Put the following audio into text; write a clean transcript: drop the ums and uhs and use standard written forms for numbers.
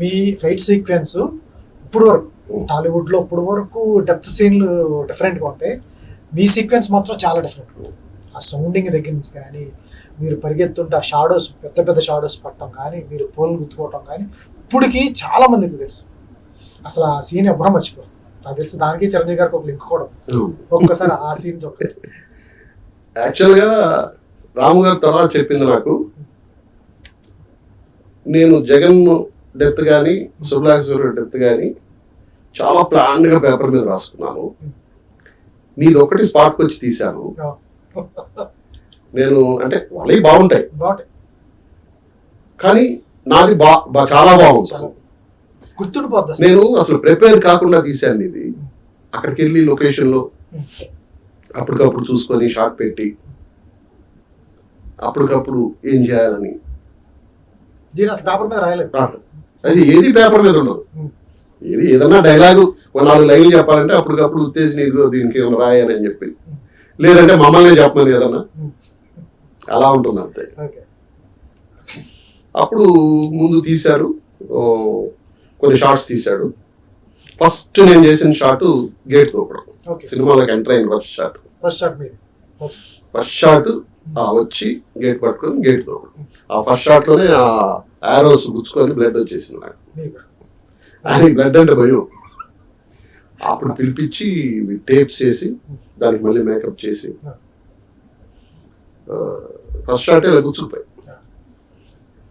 మీ fight sequence ఇప్పుడు వరకు టాలీవుడ్లో ఇప్పుడు వరకు డెప్త్ సీన్లు డిఫరెంట్గా ఉంటాయి. మీ సీక్వెన్స్ మాత్రం చాలా డిఫరెంట్ ఉంటుంది. ఆ సౌండింగ్ దగ్గర నుంచి కానీ, మీరు పరిగెత్తుంటే ఆ షాడోస్ పెద్ద పెద్ద షాడోస్ పట్టడం కానీ, మీరు పోల్ని గుర్తుకోవటం కానీ ఇప్పటికీ చాలా మందికి తెలుసు. అసలు ఆ సీన్ ఎవరో మర్చిపోరు. నాకు తెలిసి దానికి చిరంజీవి గారికి ఒక లింక్ కూడా ఒక్కసారి ఆ సీన్స్ ఒక యాక్చువల్గా రాము గారు తర్వాత చెప్పింది నాకు, నేను జగన్ డెత్ కానీ సుబ్లాక్సూరి డెత్ కానీ చాలా ప్లాన్గా పేపర్ మీద రాసుకున్నాను. నీది ఒకటి స్పాట్కి వచ్చి తీశాను. నేను అంటే వాళ్ళవి బాగుంటాయి కానీ నాది చాలా బాగుంటుంది. గుర్తుండిపోద్ది. నేను అసలు ప్రిపేర్ కాకుండా తీశాను ఇది. అక్కడికి వెళ్ళి లొకేషన్లో అప్పటికప్పుడు చూసుకొని షాట్ పెట్టి అప్పటికప్పుడు ఏం చేయాలని పేపర్ మీద రాయలేదు. అది ఏది పేపర్ మీద ఉండదు. ఏదన్నా డైలాగు 4 లైన్లు చెప్పాలంటే అప్పటికప్పుడు ఉత్తేజన ఇదిగో దీనికి ఏమైనా రాయని అని చెప్పి, లేదంటే మమ్మల్ని చెప్పమని ఏదన్నా అలా ఉంటుంది అంతే. అప్పుడు ముందు తీశారు, కొన్ని షార్ట్స్ తీశాడు. ఫస్ట్ నేను చేసిన షాట్ గేట్ తోపడం, సినిమాలోకి ఎంటర్ అయిన ఫస్ట్ షాట్ వచ్చి గేట్ పట్టుకొని గేట్ తోపడం. ఆ ఫస్ట్ షాట్ లోనే ఆ ఆరోస్ గుచ్చుకొని బ్లడ్ వచ్చేసింది నాకు. ఆయనకి బ్లడ్ అంటే భయం. అప్పుడు పిలిపించి టేప్స్ వేసి దానికి మళ్ళీ మేకప్ చేసి ఫస్ట్ షాట్ ఇలా గుచ్చుకుపోయి